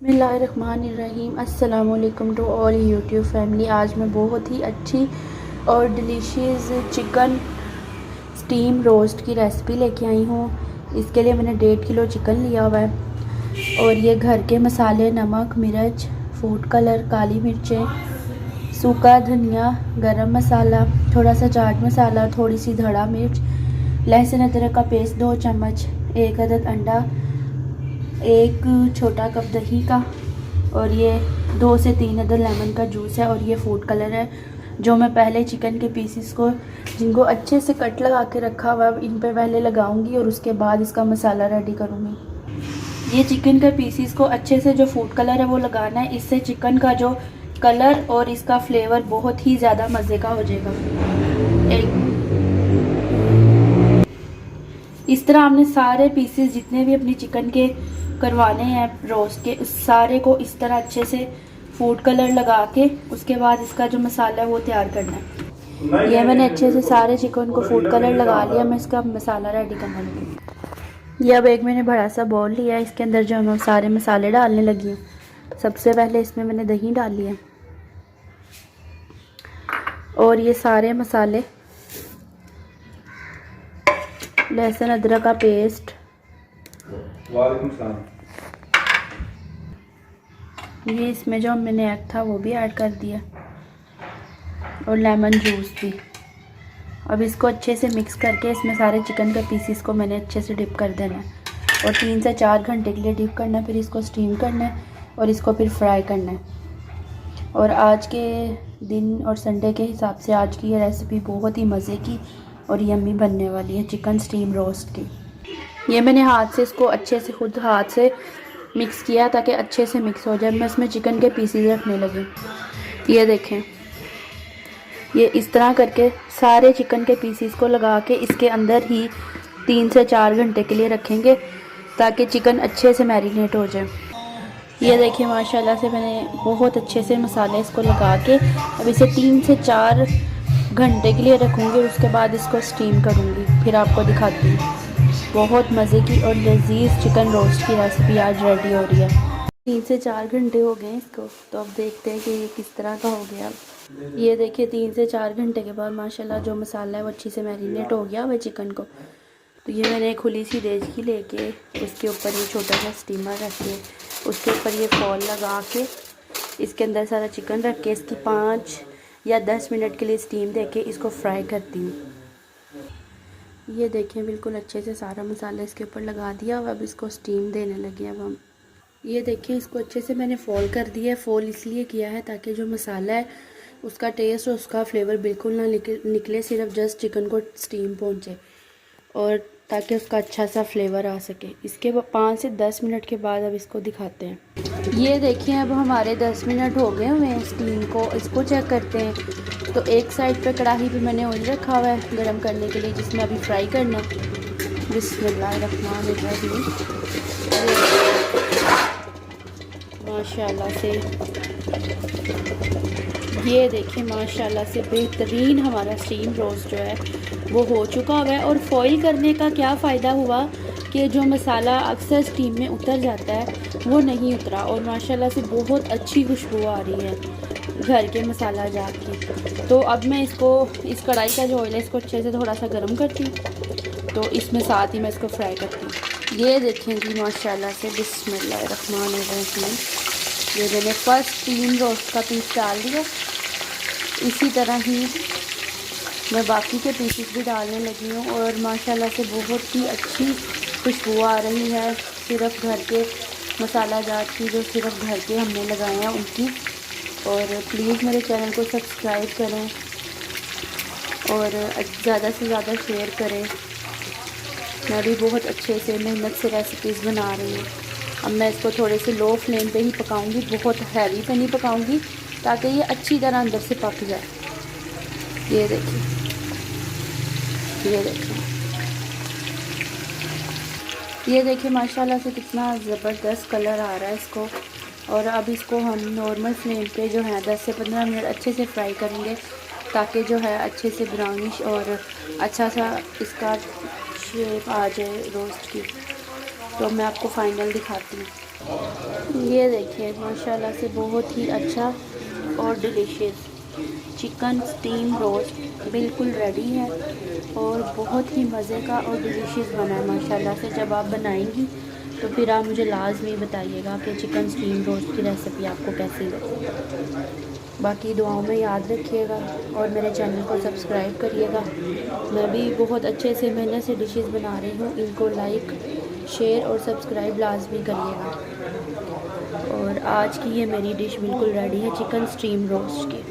बिस्मिल्लाहिर्रहमानिर्रहीम। अस्सलाम वालेकुम टू ऑल यूट्यूब फैमिली। आज मैं बहुत ही अच्छी और डिलीशियस चिकन स्टीम रोस्ट की रेसिपी लेके आई हूँ। इसके लिए मैंने 1.5 किलो चिकन लिया हुआ है और ये घर के मसाले नमक, मिर्च, फूड कलर, काली मिर्चें, सूखा धनिया, गरम मसाला, थोड़ा सा चाट मसाला, थोड़ी सी धड़ा मिर्च, लहसुन अदरक का पेस्ट 2 चम्मच, 1 अदद अंडा, 1 छोटा कप दही का, और ये 2 से 3 अदद लेमन का जूस है, और ये फूड कलर है जो मैं पहले चिकन के पीसेस को जिनको अच्छे से कट लगा के रखा हुआ इन पे पहले लगाऊंगी और उसके बाद इसका मसाला रेडी करूंगी। ये चिकन के पीसेस को अच्छे से जो फूड कलर है वो लगाना है। इससे चिकन का जो कलर और इसका फ्लेवर बहुत ही ज़्यादा मज़े का हो जाएगा। इस तरह हमने सारे पीसेस जितने भी अपनी चिकन के करवाने हैं रोस्ट के, उस सारे को इस तरह अच्छे से फूड कलर लगा के उसके बाद इसका जो मसाला है वो तैयार करना है। ये मैंने अच्छे से सारे चिकन को फूड कलर लगा लिया। मैं इसका मसाला रेडी करने लगी। ये अब एक मैंने बड़ा सा बॉल लिया है, इसके अंदर जो मैं सारे मसाले डालने लगी हूँ। सबसे पहले इसमें मैंने दही डाली है और ये सारे मसाले, लहसुन अदरक का पेस्ट, वालेकुम सलाम, ये इसमें जो मैंने ऐड था वो भी ऐड कर दिया और लेमन जूस भी। अब इसको अच्छे से मिक्स करके इसमें सारे चिकन के पीसीस को मैंने अच्छे से डिप कर देना है और 3 से 4 घंटे के लिए डिप करना है। फिर इसको स्टीम करना है और इसको फिर फ्राई करना है। और आज के दिन और संडे के हिसाब से आज की ये रेसिपी बहुत ही मज़े की और यम्मी बनने वाली है, चिकन स्टीम रोस्ट की। ये मैंने हाथ से इसको अच्छे से खुद हाथ से मिक्स किया ताकि अच्छे से मिक्स हो जाए। मैं इसमें चिकन के पीसेस रखने लगी। ये देखें, ये इस तरह करके सारे चिकन के पीसेस को लगा के इसके अंदर ही 3 से 4 घंटे के लिए रखेंगे ताकि चिकन अच्छे से मैरिनेट हो जाए। ये देखिए माशाल्लाह से मैंने बहुत अच्छे से मसाले इसको लगा के अब इसे 3 से 4 घंटे के लिए रखूँगी। उसके बाद इसको स्टीम करूँगी, फिर आपको दिखाती हूँ। बहुत मज़े की और लजीज चिकन रोस्ट की रेसिपी आज रेडी हो रही है। 3 से 4 घंटे हो गए इसको, तो अब देखते हैं कि ये किस तरह का हो गया। ये देखिए 3 से 4 घंटे के बाद माशाल्लाह जो मसाला है वो अच्छी से मैरिनेट हो गया हुआ चिकन को। तो ये मैंने खुली सी देचकी लेके उसके ऊपर ये छोटा सा स्टीमर रख के उसके ऊपर ये फॉल लगा के इसके अंदर सारा चिकन रख के इसकी 5 या 10 मिनट के लिए स्टीम देके इसको फ्राई करती हूँ। ये देखें बिल्कुल अच्छे से सारा मसाला इसके ऊपर लगा दिया। अब इसको स्टीम देने लगे। अब हम ये देखें इसको अच्छे से मैंने फॉल कर दिया है। फॉल इसलिए किया है ताकि जो मसाला है उसका टेस्ट और उसका फ्लेवर बिल्कुल ना निकले, सिर्फ जस्ट चिकन को स्टीम पहुँचे और ताकि उसका अच्छा सा फ्लेवर आ सके। इसके 5 से 10 मिनट के बाद अब इसको दिखाते हैं। ये देखिए अब हमारे 10 मिनट हो गए हुए हैं स्टीम को। इसको चेक करते हैं। तो एक साइड पे कढ़ाई पे मैंने ऑयल रखा हुआ है गरम करने के लिए, जिसमें अभी फ्राई करना है। बिस्मिल्लाहिर्रहमानिर्रहीम। माशाल्लाह से ये देखिए माशाल्लाह से बेहतरीन हमारा स्टीम रोस्ट जो है वो हो चुका हुआ है। और फॉइल करने का क्या फ़ायदा हुआ कि जो मसाला अक्सर स्टीम में उतर जाता है वो नहीं उतरा और माशाल्लाह से बहुत अच्छी खुशबू आ रही है घर के मसाला जात की। तो अब मैं इसको इस कढ़ाई का जो ऑयल है इसको अच्छे से थोड़ा सा गर्म करती हूँ, तो इसमें साथ ही मैं इसको फ्राई करती हूँ। ये देखें जी माशाल्लाह से बिस्मिल्लाहिर्रहमानिर्रहीम। ये मैंने फर्स्ट स्टीम रोस्ट का पीस डाल दिया। इसी तरह ही मैं बाकी के पीसेस भी डालने लगी हूँ और माशाल्लाह से बहुत ही अच्छी खुशबू आ रही है सिर्फ घर के मसाला जात की, जो सिर्फ घर के हमने लगाए हैं उनकी। और प्लीज़ मेरे चैनल को सब्सक्राइब करें और ज़्यादा से ज़्यादा शेयर करें। मैं भी बहुत अच्छे से मेहनत से रेसिपीज़ बना रही हूँ। अब मैं इसको थोड़े से लो फ्लेम पे ही पकाऊंगी, बहुत हैवी पे नहीं पकाऊंगी ताकि ये अच्छी तरह अंदर से पक जाए। ये देखिए, ये देखिए, ये देखिए माशाल्लाह से कितना ज़बरदस्त कलर आ रहा है इसको। और अब इसको हम नॉर्मल फ्लेम पे जो है 10 से 15 मिनट अच्छे से फ्राई करेंगे ताकि जो है अच्छे से ब्राउनिश और अच्छा सा इसका शेप आ जाए रोस्ट की। तो मैं आपको फाइनल दिखाती हूँ। ये देखिए माशाल्लाह से बहुत ही अच्छा और डिलीशियस चिकन स्टीम रोस्ट बिल्कुल रेडी है और बहुत ही मज़े का और डिलीशियस बना है माशाल्लाह से। जब आप बनाएंगी तो फिर आप मुझे लाजमी बताइएगा कि चिकन स्टीम रोस्ट की रेसिपी आपको कैसी लगी। बाकी दुआओं में याद रखिएगा और मेरे चैनल को सब्सक्राइब करिएगा। मैं भी बहुत अच्छे से मेहनत से डिशेस बना रही हूँ, इनको लाइक शेयर और सब्सक्राइब लाजमी करिएगा। और आज की ये मेरी डिश बिल्कुल रेडी है चिकन स्टीम रोस्ट की।